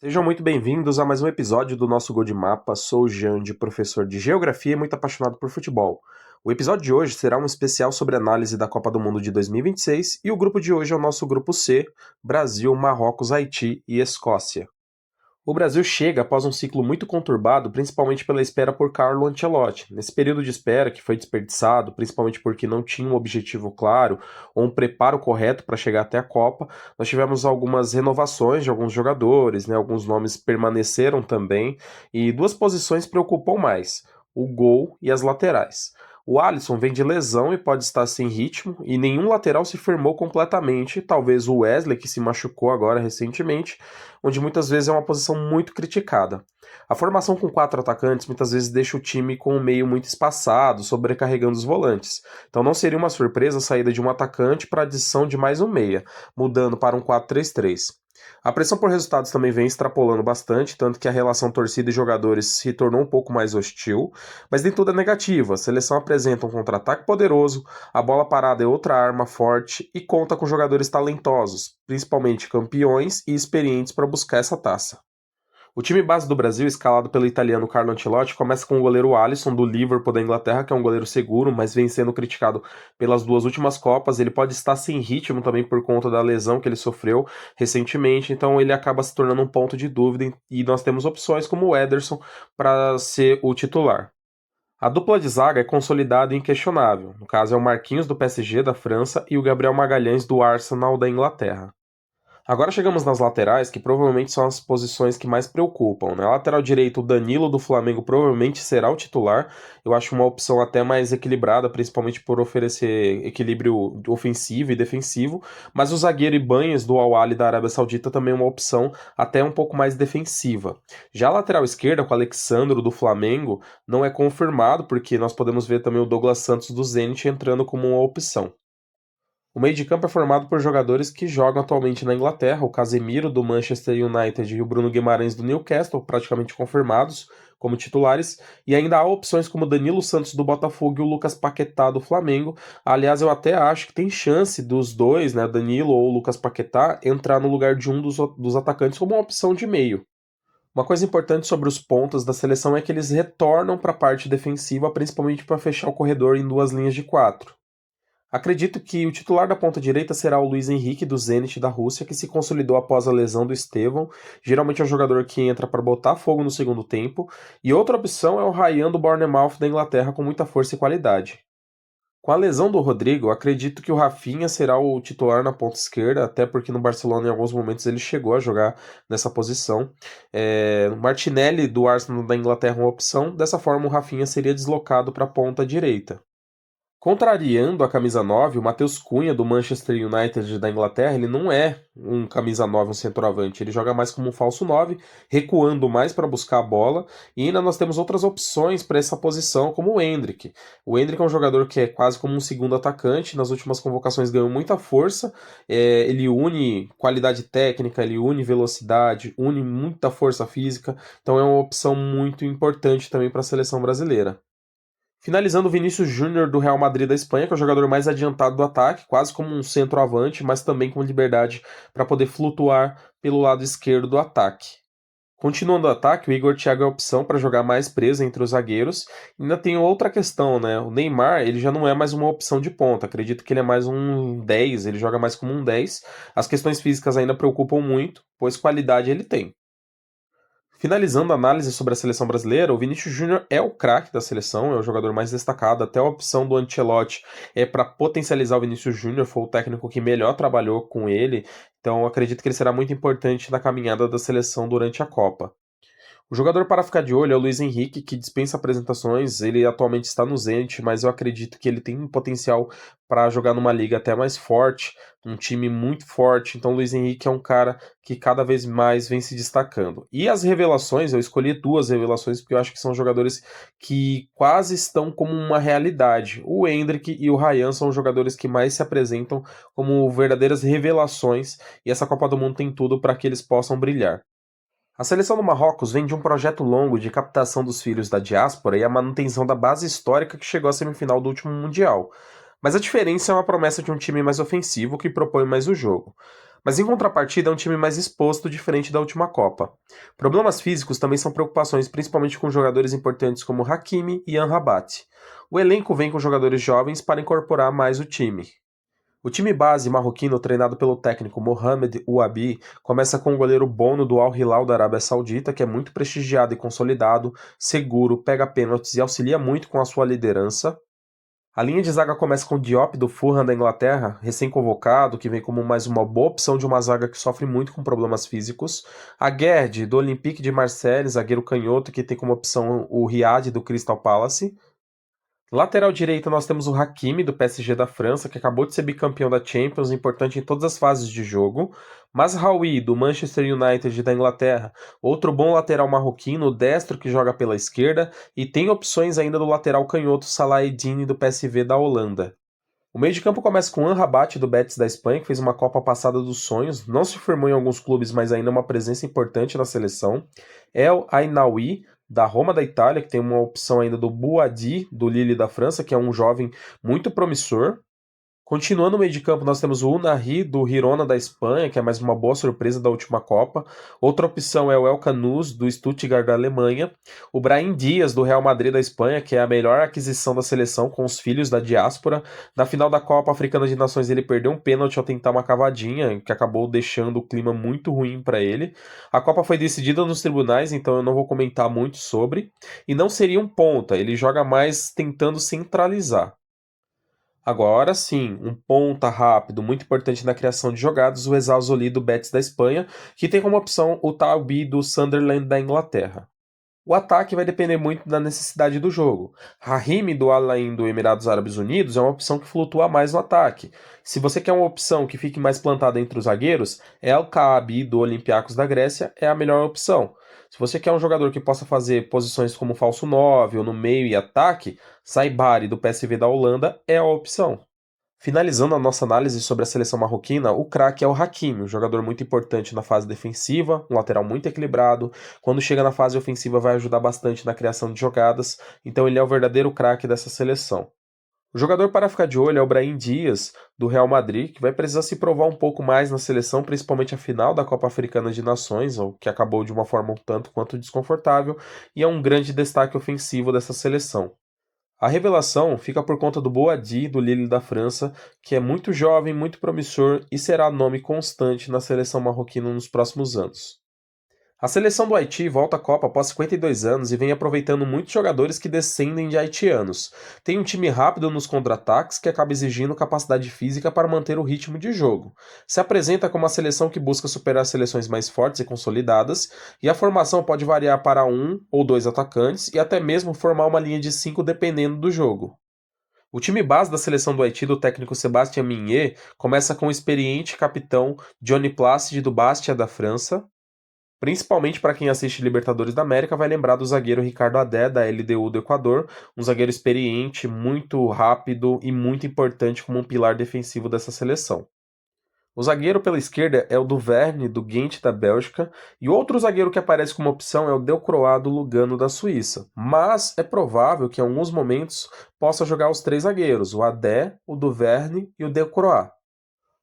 Sejam muito bem-vindos a mais um episódio do nosso Gol de Mapa. Sou o Jande, professor de Geografia e muito apaixonado por futebol. O episódio de hoje será um especial sobre análise da Copa do Mundo de 2026 e o grupo de hoje é o nosso grupo C: Brasil, Marrocos, Haiti e Escócia. O Brasil chega após um ciclo muito conturbado, principalmente pela espera por Carlo Ancelotti. Nesse período de espera, que foi desperdiçado, principalmente porque não tinha um objetivo claro ou um preparo correto para chegar até a Copa, nós tivemos algumas renovações de alguns jogadores, né? Alguns nomes permaneceram também, e duas posições preocupam mais: o gol e as laterais. O Alisson vem de lesão e pode estar sem ritmo, e nenhum lateral se firmou completamente, talvez o Wesley, que se machucou agora recentemente, onde muitas vezes é uma posição muito criticada. A formação com quatro atacantes muitas vezes deixa o time com o meio muito espaçado, sobrecarregando os volantes. Então não seria uma surpresa a saída de um atacante para a adição de mais um meia, mudando para um 4-3-3. A pressão por resultados também vem extrapolando bastante, tanto que a relação torcida e jogadores se tornou um pouco mais hostil, mas nem tudo é negativo. A seleção apresenta um contra-ataque poderoso, a bola parada é outra arma forte e conta com jogadores talentosos, principalmente campeões e experientes para buscar essa taça. O time base do Brasil, escalado pelo italiano Carlo Ancelotti, começa com o goleiro Alisson, do Liverpool da Inglaterra, que é um goleiro seguro, mas vem sendo criticado pelas duas últimas Copas. Ele pode estar sem ritmo também por conta da lesão que ele sofreu recentemente, então ele acaba se tornando um ponto de dúvida e nós temos opções como o Ederson para ser o titular. A dupla de zaga é consolidada e inquestionável. No caso, é o Marquinhos do PSG da França e o Gabriel Magalhães do Arsenal da Inglaterra. Agora chegamos nas laterais, que provavelmente são as posições que mais preocupam, né? A lateral direito, o Danilo do Flamengo provavelmente será o titular. Eu acho uma opção até mais equilibrada, principalmente por oferecer equilíbrio ofensivo e defensivo. Mas o zagueiro Ibañez do Al Ahly da Arábia Saudita também é uma opção até um pouco mais defensiva. Já a lateral esquerda, com o Alexandro do Flamengo, não é confirmado, porque nós podemos ver também o Douglas Santos do Zenit entrando como uma opção. O meio de campo é formado por jogadores que jogam atualmente na Inglaterra: o Casemiro do Manchester United e o Bruno Guimarães do Newcastle, praticamente confirmados como titulares, e ainda há opções como Danilo Santos do Botafogo e o Lucas Paquetá do Flamengo. Aliás, eu até acho que tem chance dos dois, né, Danilo ou o Lucas Paquetá, entrar no lugar de um dos atacantes como uma opção de meio. Uma coisa importante sobre os pontas da seleção é que eles retornam para a parte defensiva, principalmente para fechar o corredor em duas linhas de quatro. Acredito que o titular da ponta direita será o Luiz Henrique do Zenit da Rússia, que se consolidou após a lesão do Estevão. Geralmente é um jogador que entra para botar fogo no segundo tempo. E outra opção é o Ryan do Bournemouth da Inglaterra, com muita força e qualidade. Com a lesão do Rodrigo, acredito que o Rafinha será o titular na ponta esquerda, até porque no Barcelona em alguns momentos ele chegou a jogar nessa posição. Martinelli do Arsenal da Inglaterra é uma opção, dessa forma o Rafinha seria deslocado para a ponta direita. Contrariando a camisa 9, o Matheus Cunha, do Manchester United da Inglaterra, ele não é um camisa 9, um centroavante. Ele joga mais como um falso 9, recuando mais para buscar a bola. E ainda nós temos outras opções para essa posição, como o Endrick. O Endrick é um jogador que é quase como um segundo atacante. Nas últimas convocações ganhou muita força. Ele une qualidade técnica, ele une velocidade, une muita força física. Então é uma opção muito importante também para a seleção brasileira. Finalizando, o Vinícius Júnior do Real Madrid da Espanha, que é o jogador mais adiantado do ataque, quase como um centroavante, mas também com liberdade para poder flutuar pelo lado esquerdo do ataque. Continuando o ataque, o Igor Thiago é a opção para jogar mais preso entre os zagueiros. E ainda tem outra questão, né? O Neymar, ele já não é mais uma opção de ponta. Acredito que ele é mais um 10, ele joga mais como um 10. As questões físicas ainda preocupam muito, pois qualidade ele tem. Finalizando a análise sobre a seleção brasileira, o Vinícius Júnior é o craque da seleção, é o jogador mais destacado. Até a opção do Ancelotti é para potencializar o Vinícius Júnior, foi o técnico que melhor trabalhou com ele, então acredito que ele será muito importante na caminhada da seleção durante a Copa. O jogador para ficar de olho é o Luiz Henrique, que dispensa apresentações. Ele atualmente está no Zenit, mas eu acredito que ele tem um potencial para jogar numa liga até mais forte, um time muito forte. Então, o Luiz Henrique é um cara que cada vez mais vem se destacando. E as revelações, eu escolhi duas revelações porque eu acho que são jogadores que quase estão como uma realidade. O Endrick e o Ryan são os jogadores que mais se apresentam como verdadeiras revelações, e essa Copa do Mundo tem tudo para que eles possam brilhar. A seleção do Marrocos vem de um projeto longo de captação dos filhos da diáspora e a manutenção da base histórica que chegou à semifinal do último Mundial. Mas a diferença é uma promessa de um time mais ofensivo que propõe mais o jogo. Mas em contrapartida é um time mais exposto, diferente da última Copa. Problemas físicos também são preocupações, principalmente com jogadores importantes como Hakimi e Amrabat. O elenco vem com jogadores jovens para incorporar mais o time. O time base marroquino, treinado pelo técnico Mohamed Ouabi, começa com o goleiro Bono do Al Hilal da Arábia Saudita, que é muito prestigiado e consolidado, seguro, pega pênaltis e auxilia muito com a sua liderança. A linha de zaga começa com Diop do Fulham da Inglaterra, recém-convocado, que vem como mais uma boa opção de uma zaga que sofre muito com problemas físicos. A Guedes do Olympique de Marseille, zagueiro canhoto, que tem como opção o Riad do Crystal Palace. Lateral direita nós temos o Hakimi do PSG da França, que acabou de ser bicampeão da Champions, importante em todas as fases de jogo. Mazraoui do Manchester United da Inglaterra, outro bom lateral marroquino, destro que joga pela esquerda, e tem opções ainda do lateral canhoto Salah Eddine do PSV da Holanda. O meio de campo começa com Amrabat do Betis da Espanha, que fez uma Copa passada dos sonhos, não se firmou em alguns clubes, mas ainda é uma presença importante na seleção. El Ainaoui da Roma da Itália, que tem uma opção ainda do Boadi do Lille da França, que é um jovem muito promissor. Continuando no meio de campo, nós temos o Unai do Girona da Espanha, que é mais uma boa surpresa da última Copa. Outra opção é o El Canuz do Stuttgart da Alemanha. O Brahim Dias do Real Madrid da Espanha, que é a melhor aquisição da seleção com os filhos da diáspora. Na final da Copa Africana de Nações ele perdeu um pênalti ao tentar uma cavadinha, que acabou deixando o clima muito ruim para ele. A Copa foi decidida nos tribunais, então eu não vou comentar muito sobre. E não seria um ponta, ele joga mais tentando centralizar. Agora sim, um ponta rápido, muito importante na criação de jogadas, o Ezal Zoli do Betis da Espanha, que tem como opção o Talbi do Sunderland da Inglaterra. O ataque vai depender muito da necessidade do jogo. Rahimi do Al Ain do Emirados Árabes Unidos é uma opção que flutua mais no ataque. Se você quer uma opção que fique mais plantada entre os zagueiros, El Kaabi do Olympiacos da Grécia é a melhor opção. Se você quer um jogador que possa fazer posições como falso 9 ou no meio e ataque, Saibari do PSV da Holanda é a opção. Finalizando a nossa análise sobre a seleção marroquina, o craque é o Hakimi, um jogador muito importante na fase defensiva, um lateral muito equilibrado. Quando chega na fase ofensiva vai ajudar bastante na criação de jogadas, então ele é o verdadeiro craque dessa seleção. O jogador para ficar de olho é o Brahim Dias, do Real Madrid, que vai precisar se provar um pouco mais na seleção, principalmente a final da Copa Africana de Nações, o que acabou de uma forma um tanto quanto desconfortável, e é um grande destaque ofensivo dessa seleção. A revelação fica por conta do Boadi, do Lille da França, que é muito jovem, muito promissor e será nome constante na seleção marroquina nos próximos anos. A seleção do Haiti volta à Copa após 52 anos e vem aproveitando muitos jogadores que descendem de haitianos. Tem um time rápido nos contra-ataques que acaba exigindo capacidade física para manter o ritmo de jogo. Se apresenta como uma seleção que busca superar seleções mais fortes e consolidadas, e a formação pode variar para um ou dois atacantes e até mesmo formar uma linha de 5 dependendo do jogo. O time base da seleção do Haiti do técnico Sébastien Mignet começa com o experiente capitão Johnny Placide do Bastia da França. Principalmente para quem assiste Libertadores da América, vai lembrar do zagueiro Ricardo Adé, da LDU do Equador, um zagueiro experiente, muito rápido e muito importante como um pilar defensivo dessa seleção. O zagueiro pela esquerda é o Duverne, do Ghent da Bélgica, e outro zagueiro que aparece como opção é o Delcroix, do Lugano da Suíça. Mas é provável que em alguns momentos possa jogar os três zagueiros, o Adé, o Duverne e o Delcroix.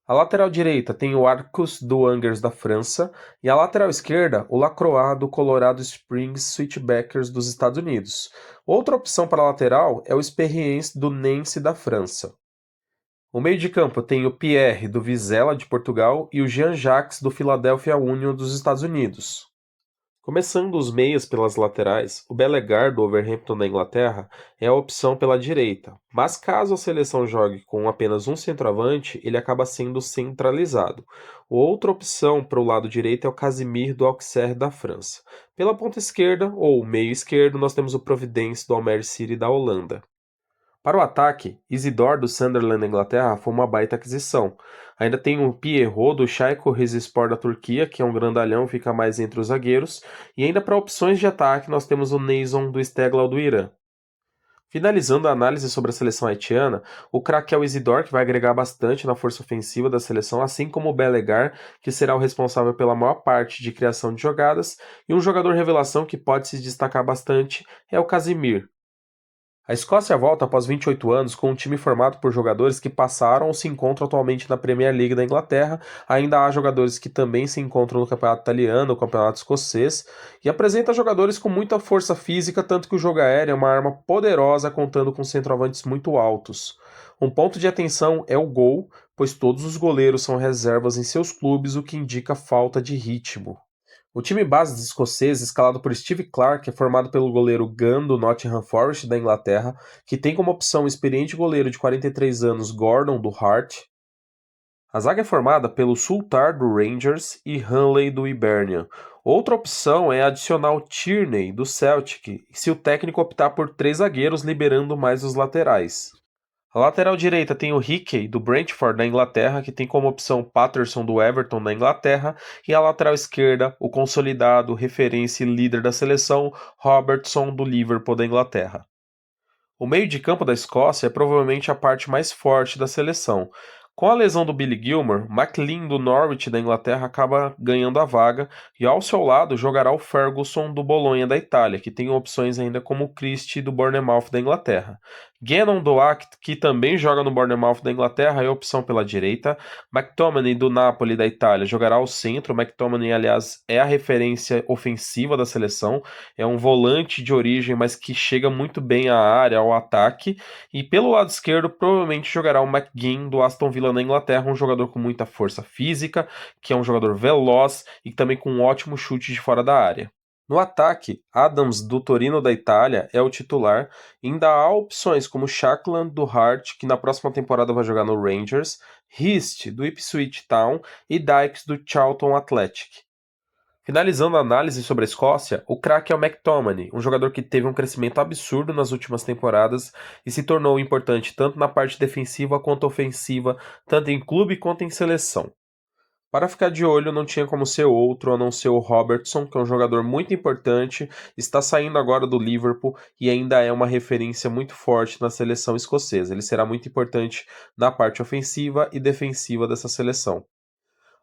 A lateral direita tem o Arcus do Angers da França e a lateral esquerda, o Lacroix do Colorado Springs Switchbackers dos Estados Unidos. Outra opção para a lateral é o Experience do Nancy da França. O meio de campo tem o Pierre do Vizela de Portugal e o Jean-Jacques do Philadelphia Union dos Estados Unidos. Começando os meias pelas laterais, o Belegar do Wolverhampton da Inglaterra é a opção pela direita, mas caso a seleção jogue com apenas um centroavante, ele acaba sendo centralizado. Outra opção para o lado direito é o Casimir do Auxerre da França. Pela ponta esquerda, ou meio esquerdo, nós temos o Providence do Almere City da Holanda. Para o ataque, Isidore do Sunderland da Inglaterra foi uma baita aquisição. Ainda tem o Pierrot do Çaykur Rizespor da Turquia, que é um grandalhão, fica mais entre os zagueiros. E ainda para opções de ataque, nós temos o Neyson do Esteghlal do Irã. Finalizando a análise sobre a seleção haitiana, o craque é o Isidore, que vai agregar bastante na força ofensiva da seleção, assim como o Belegar, que será o responsável pela maior parte de criação de jogadas, e um jogador revelação que pode se destacar bastante é o Casimir. A Escócia volta após 28 anos com um time formado por jogadores que passaram ou se encontram atualmente na Premier League da Inglaterra. Ainda há jogadores que também se encontram no Campeonato Italiano, no Campeonato Escocês, e apresenta jogadores com muita força física, tanto que o jogo aéreo é uma arma poderosa contando com centroavantes muito altos. Um ponto de atenção é o gol, pois todos os goleiros são reservas em seus clubes, o que indica falta de ritmo. O time base dos escoceses, escalado por Steve Clarke, é formado pelo goleiro Gunn, do Nottingham Forest, da Inglaterra, que tem como opção o experiente goleiro de 43 anos Gordon, do Heart. A zaga é formada pelo Sultar, do Rangers, e Hanley, do Hibernian. Outra opção é adicionar o Tierney, do Celtic, se o técnico optar por três zagueiros, liberando mais os laterais. A lateral direita tem o Hickey, do Brentford, da Inglaterra, que tem como opção Patterson, do Everton, da Inglaterra, e a lateral esquerda, o consolidado, referência e líder da seleção, Robertson, do Liverpool, da Inglaterra. O meio de campo da Escócia é provavelmente a parte mais forte da seleção. Com a lesão do Billy Gilmour, McLean do Norwich da Inglaterra acaba ganhando a vaga e ao seu lado jogará o Ferguson do Bolonha da Itália, que tem opções ainda como o Christie do Bournemouth da Inglaterra. Gannon Doak, que também joga no Bournemouth da Inglaterra, é a opção pela direita. McTominay do Napoli da Itália jogará ao centro. McTominay, aliás, é a referência ofensiva da seleção, é um volante de origem, mas que chega muito bem à área, ao ataque. E pelo lado esquerdo, provavelmente jogará o McGinn do Aston Villa na Inglaterra, um jogador com muita força física, que é um jogador veloz e também com um ótimo chute de fora da área. No ataque, Adams do Torino da Itália é o titular, e ainda há opções como Shackland do Heart, que na próxima temporada vai jogar no Rangers, Hist do Ipswich Town e Dykes do Charlton Athletic. Finalizando a análise sobre a Escócia, o craque é o McTominay, um jogador que teve um crescimento absurdo nas últimas temporadas e se tornou importante tanto na parte defensiva quanto ofensiva, tanto em clube quanto em seleção. Para ficar de olho, não tinha como ser outro a não ser o Robertson, que é um jogador muito importante, está saindo agora do Liverpool e ainda é uma referência muito forte na seleção escocesa. Ele será muito importante na parte ofensiva e defensiva dessa seleção.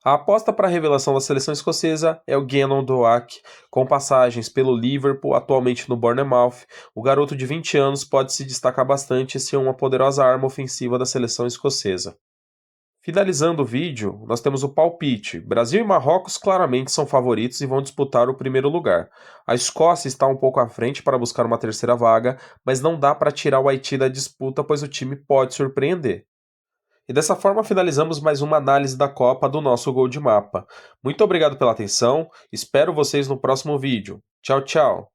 A aposta para a revelação da seleção escocesa é o Gannon Doak, com passagens pelo Liverpool, atualmente no Bournemouth. O garoto de 20 anos pode se destacar bastante e ser uma poderosa arma ofensiva da seleção escocesa. Finalizando o vídeo, nós temos o palpite. Brasil e Marrocos claramente são favoritos e vão disputar o primeiro lugar. A Escócia está um pouco à frente para buscar uma terceira vaga, mas não dá para tirar o Haiti da disputa, pois o time pode surpreender. E dessa forma finalizamos mais uma análise da Copa do nosso Gol de Mapa. Muito obrigado pela atenção, espero vocês no próximo vídeo. Tchau, tchau!